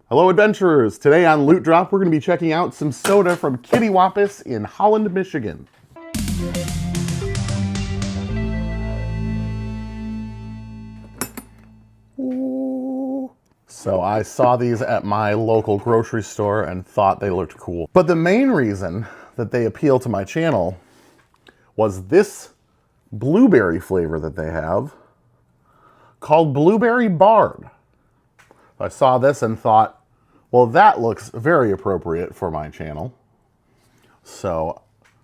Hello adventurers! Today on Loot Drop we're going to be checking out some soda from Kittywampus in Holland, Michigan. Ooh. So I saw these at my local grocery store and thought they looked cool. But the main reason that they appeal to my channel was this blueberry flavor that they have called Blueberry Bard. I saw this and thought, well, that looks very appropriate for my channel. So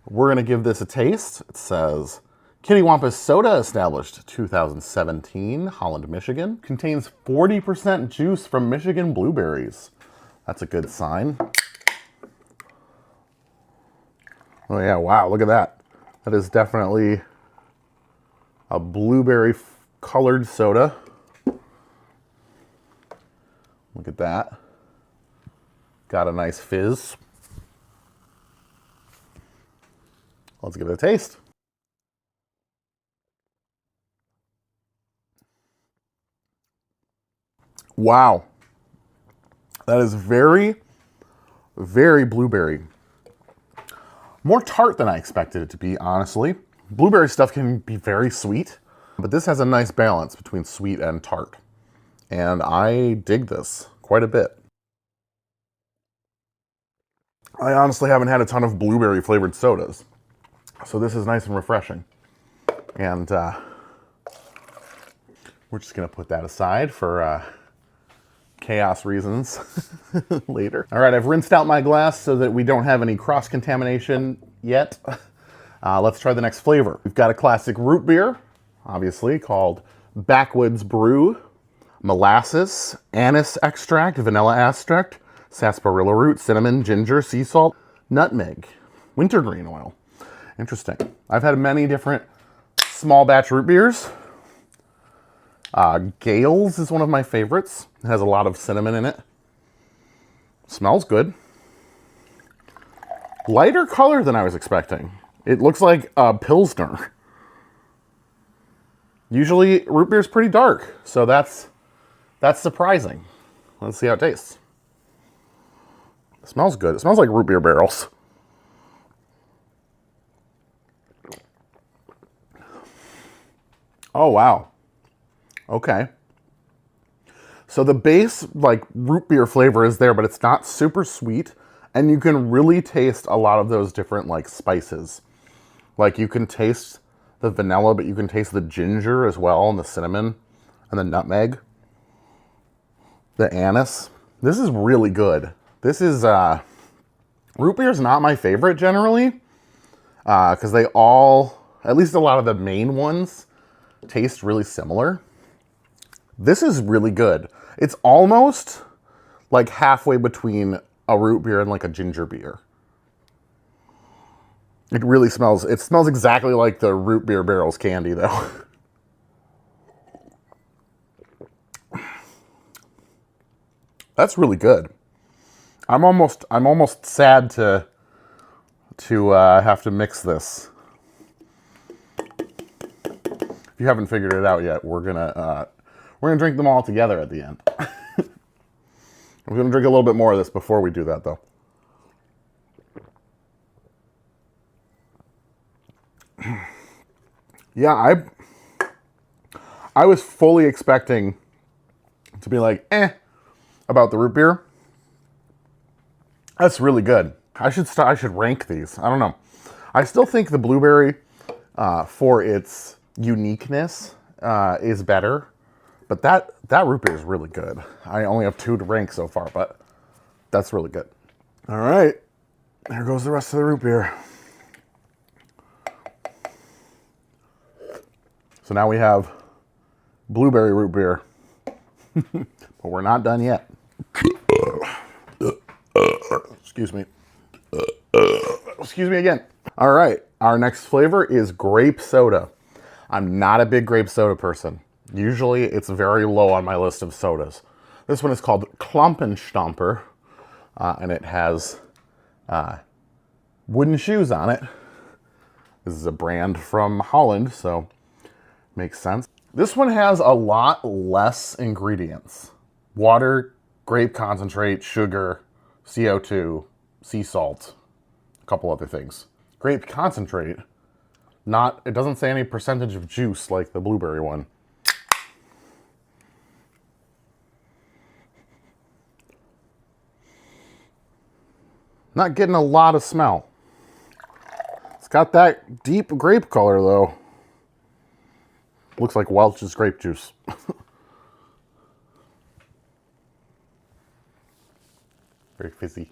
we're going to give this a taste. It says, Kittywampus soda, established 2017, Holland, Michigan. Contains 40% juice from Michigan blueberries. That's a good sign. Oh yeah, wow, look at that. That is definitely a blueberry colored soda. Look at that. Got a nice fizz. Let's give it a taste. Wow. That is very, very blueberry. More tart than I expected it to be, honestly. Blueberry stuff can be very sweet, but this has a nice balance between sweet and tart. And I dig this quite a bit. I honestly haven't had a ton of blueberry flavored sodas, so this is nice and refreshing. And we're just gonna put that aside for chaos reasons later. All right, I've rinsed out my glass so that we don't have any cross-contamination yet. Let's try the next flavor. We've got a classic root beer, obviously, called Backwoods Brew. Molasses, anise extract, vanilla extract, sarsaparilla root, cinnamon, ginger, sea salt, nutmeg, wintergreen oil. Interesting. I've had many different small batch root beers. Gales is one of my favorites. It has a lot of cinnamon in it. Smells good. Lighter color than I was expecting. It looks like a Pilsner. Usually root beer is pretty dark, so that's surprising. Let's see how it tastes. It smells good. It smells like root beer barrels. Oh, wow. Okay. So the base, like, root beer flavor is there, but it's not super sweet. And you can really taste a lot of those different, like, spices. Like, you can taste the vanilla, but you can taste the ginger as well, and the cinnamon, and the nutmeg. The anise. This is really good. This is, root beer is not my favorite generally, because they all, at least a lot of the main ones, taste really similar. This is really good. It's almost like halfway between a root beer and like a ginger beer. It really smells, it smells exactly like the root beer barrels candy though. That's really good. I'm almost sad to have to mix this. If you haven't figured it out yet, we're gonna drink them all together at the end. We're gonna drink a little bit more of this before we do that, though. Yeah, I was fully expecting to be like, about the root beer. That's really good. I should rank these. I don't know. I still think the blueberry, for its uniqueness, is better. But that root beer is really good. I only have 2 to rank so far, but that's really good. All right, there goes the rest of the root beer. So now we have blueberry root beer, but we're not done yet. Excuse me. Excuse me again. All right, our next flavor is grape soda. I'm not a big grape soda person. Usually it's very low on my list of sodas. This one is called Klumpen Stomper, and it has wooden shoes on it. This is a brand from Holland, so makes sense. This one has a lot less ingredients. Water, grape concentrate, sugar, CO2, sea salt, a couple other things. Grape concentrate, it doesn't say any percentage of juice like the blueberry one. Not getting a lot of smell. It's got that deep grape color though. Looks like Welch's grape juice. Very fizzy.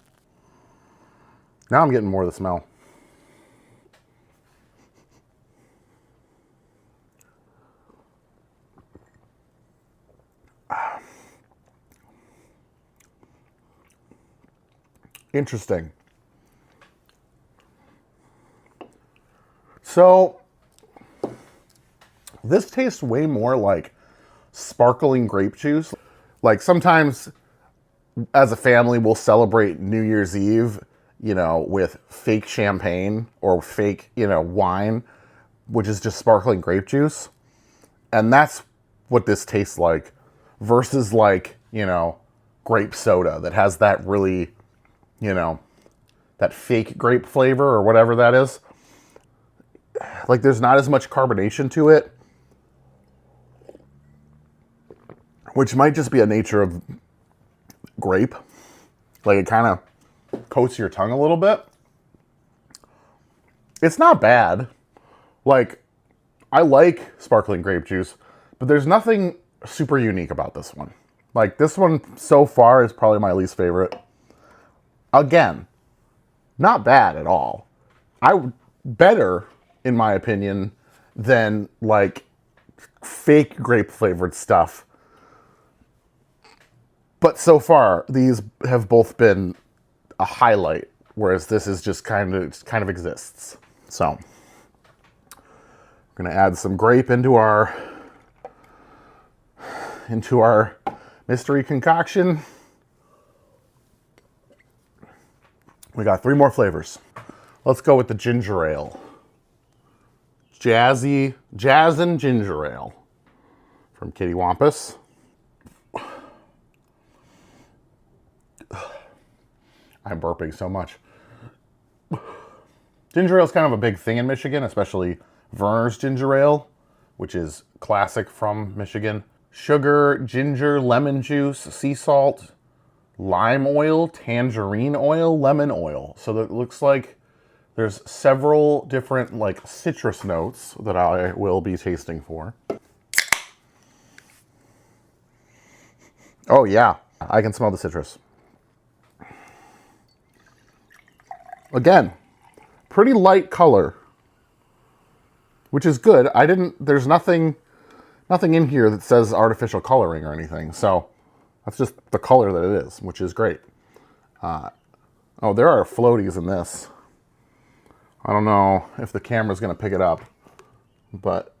Now I'm getting more of the smell. Interesting. So, this tastes way more like sparkling grape juice. Like sometimes as a family, we'll celebrate New Year's Eve, you know, with fake champagne or fake, you know, wine, which is just sparkling grape juice. And that's what this tastes like versus like, you know, grape soda that has that really, you know, that fake grape flavor or whatever that is. Like there's not as much carbonation to it, which might just be a nature of grape. Like it kind of coats your tongue a little bit. It's not bad. Like I like sparkling grape juice, but there's nothing super unique about this one. Like this one so far is probably my least favorite. Again, not bad at all. Better, in my opinion, than like fake grape flavored stuff. But so far, these have both been a highlight, whereas this is just kind of exists. So, we're gonna add some grape into our mystery concoction. We got 3 more flavors. Let's go with the ginger ale. Jazzy, Jazz and Ginger Ale from Kittywampus. I'm burping so much. Ginger ale is kind of a big thing in Michigan, especially Verner's ginger ale, which is classic from Michigan. Sugar, ginger, lemon juice, sea salt, lime oil, tangerine oil, lemon oil. So that looks like there's several different like citrus notes that I will be tasting for. Oh yeah, I can smell the citrus. Again, pretty light color, which is good. There's nothing in here that says artificial coloring or anything. So that's just the color that it is, which is great. Oh, there are floaties in this. I don't know if the camera's gonna pick it up, but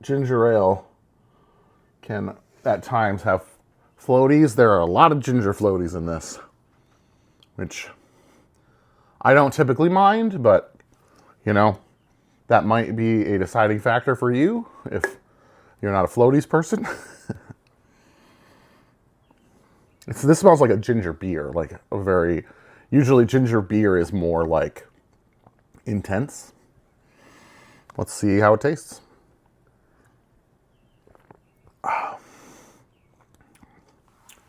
ginger ale can at times have floaties. There are a lot of ginger floaties in this, which I don't typically mind, but you know, that might be a deciding factor for you if you're not a floaties person. This smells like a ginger beer, like usually ginger beer is more like intense. Let's see how it tastes.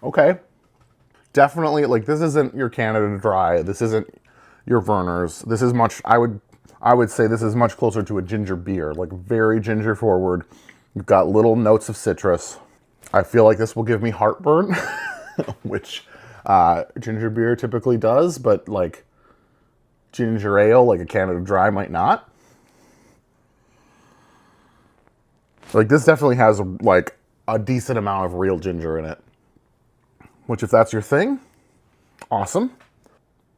Okay. Definitely, like this isn't your Canada Dry. This isn't your Verner's. This is I would say this is much closer to a ginger beer, like very ginger forward. You've got little notes of citrus. I feel like this will give me heartburn, which ginger beer typically does, but like ginger ale, like a Canada Dry, might not. Like this definitely has like a decent amount of real ginger in it, which if that's your thing, awesome.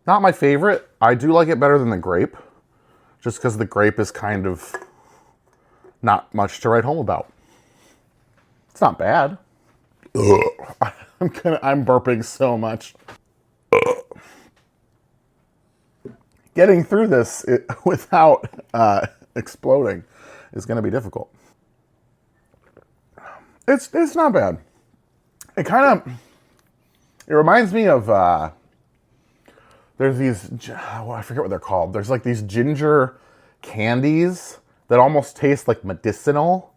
Not my favorite. I do like it better than the grape, just because the grape is kind of not much to write home about. It's not bad. Ugh. I'm burping so much. Ugh. Getting through this without exploding is going to be difficult. It's not bad. It reminds me of, there's these, well, I forget what they're called. There's like these ginger candies that almost taste like medicinal.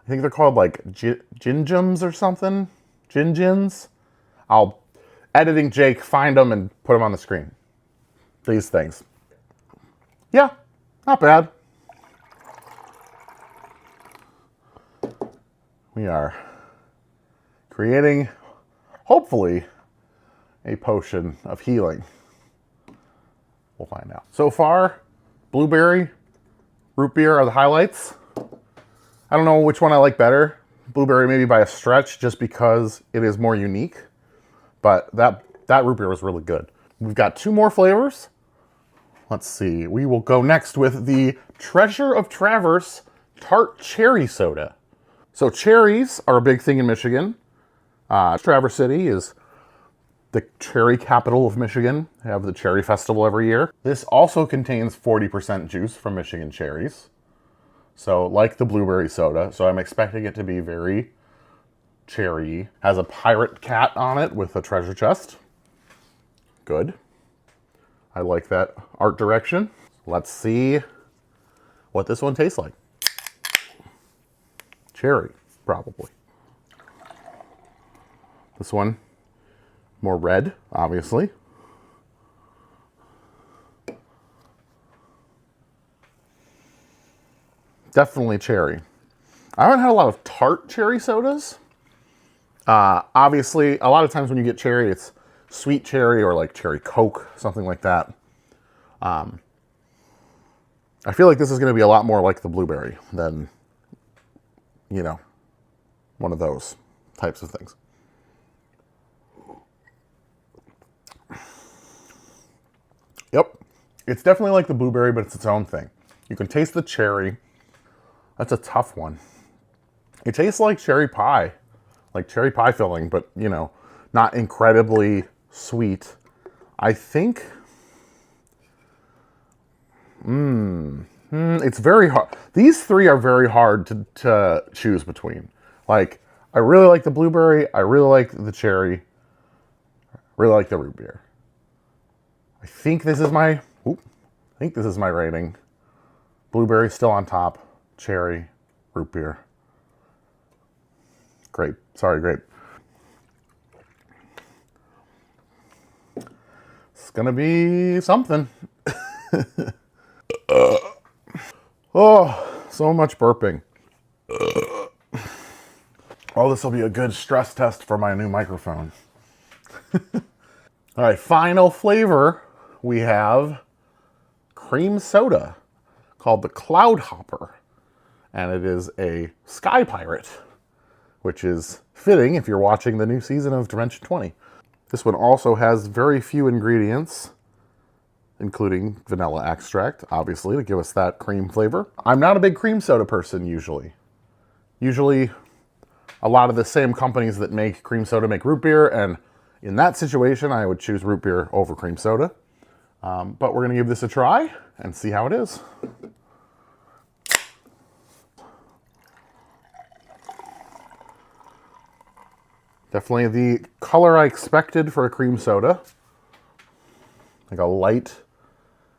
I think they're called like gingems or something. Gingins. I'll, editing Jake, find them and put them on the screen. These things. Yeah, not bad. We are creating, hopefully, a potion of healing. We'll find out. So far, blueberry, root beer are the highlights. I don't know which one I like better. Blueberry maybe by a stretch, just because it is more unique. But that root beer was really good. We've got 2 more flavors. Let's see. We will go next with the Treasure of Traverse Tart Cherry Soda. So cherries are a big thing in Michigan. Traverse City is the cherry capital of Michigan. They have the cherry festival every year. This also contains 40% juice from Michigan cherries. So like the blueberry soda. So I'm expecting it to be very cherry. Has a pirate cat on it with a treasure chest. Good. I like that art direction. Let's see what this one tastes like. Cherry, probably. This one, more red, obviously. Definitely cherry. I haven't had a lot of tart cherry sodas. Obviously, a lot of times when you get cherry, it's sweet cherry or like cherry Coke, something like that. I feel like this is going to be a lot more like the blueberry than, you know, one of those types of things. Yep. It's definitely like the blueberry, but it's its own thing. You can taste the cherry. That's a tough one. It tastes like cherry pie filling, but, you know, not incredibly sweet. I think, it's very hard. These 3 are very hard to choose between. Like, I really like the blueberry, I really like the cherry, I really like the root beer. I think this is my rating. Blueberry still on top, cherry, root beer. Grape. Sorry, grape. It's gonna be something. Oh, so much burping. Oh, this will be a good stress test for my new microphone. All right, final flavor. We have cream soda called the Cloud Hopper. And it is a Sky Pirate, which is fitting if you're watching the new season of Dimension 20. This one also has very few ingredients, including vanilla extract, obviously, to give us that cream flavor. I'm not a big cream soda person usually. Usually, a lot of the same companies that make cream soda make root beer, and in that situation, I would choose root beer over cream soda. But we're gonna give this a try and see how it is. Definitely the color I expected for a cream soda. Like a light,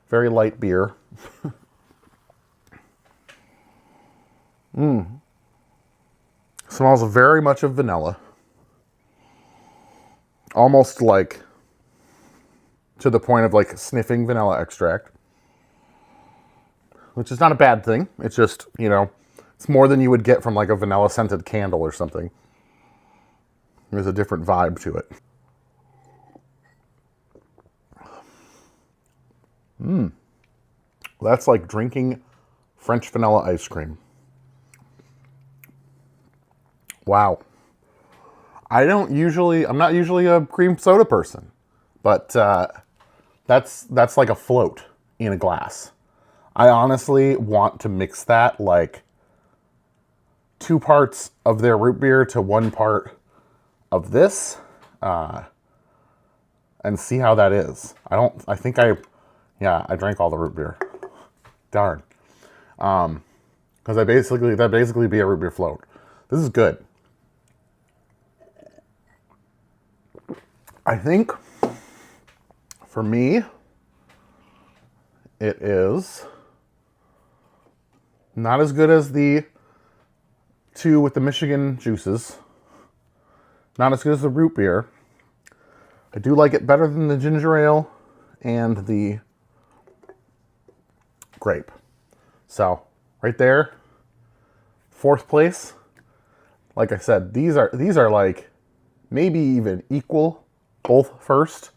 very light beer. Smells very much of vanilla. Almost like to the point of like sniffing vanilla extract. Which is not a bad thing. It's just, you know, it's more than you would get from like a vanilla scented candle or something. There's a different vibe to it. That's like drinking French vanilla ice cream. Wow. I'm not usually a cream soda person, but that's like a float in a glass. I honestly want to mix that like 2 parts of their root beer to 1 part of this, and see how that is. I drank all the root beer. Darn. Because that'd basically be a root beer float. This is good. I think for me, it is not as good as the two with the Michigan juices. Not as good as the root beer. I do like it better than the ginger ale and the grape. So right there, 4th place. Like I said, these are like maybe even equal, both first,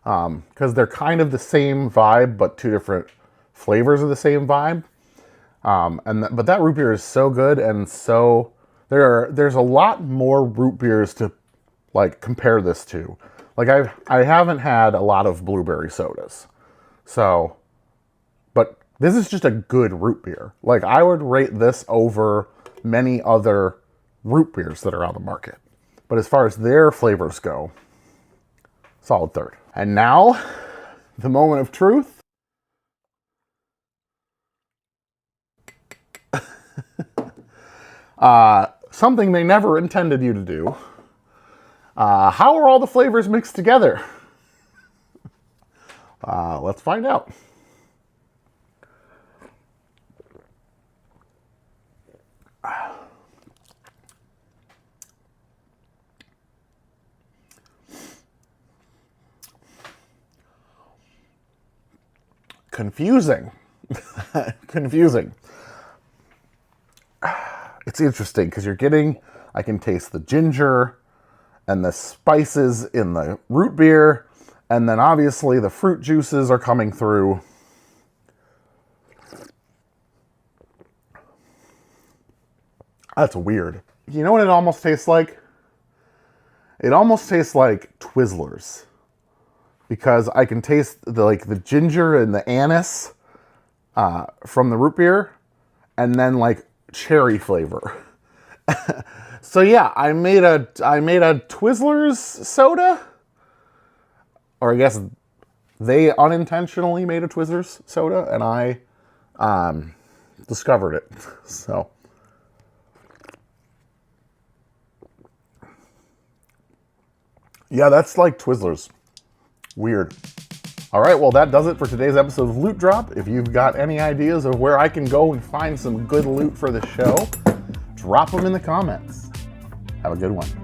because they're kind of the same vibe, but 2 different flavors of the same vibe. But that root beer is so good, and so there's a lot more root beers to like compare this to. Like I haven't had a lot of blueberry sodas, so, but this is just a good root beer. Like I would rate this over many other root beers that are on the market. But as far as their flavors go, solid 3rd. And now, the moment of truth. Something they never intended you to do. How are all the flavors mixed together? Let's find out. Confusing. Confusing. It's interesting because I can taste the ginger and the spices in the root beer, and then obviously the fruit juices are coming through. That's weird. You know what it almost tastes like? It almost tastes like Twizzlers, because I can taste the ginger and the anise from the root beer, and then like cherry flavor. So yeah, I made a Twizzlers soda, or I guess they unintentionally made a Twizzlers soda, and I discovered it. So yeah, that's like Twizzlers. Weird. All right, well, that does it for today's episode of Loot Drop. If you've got any ideas of where I can go and find some good loot for the show, drop them in the comments. Have a good one.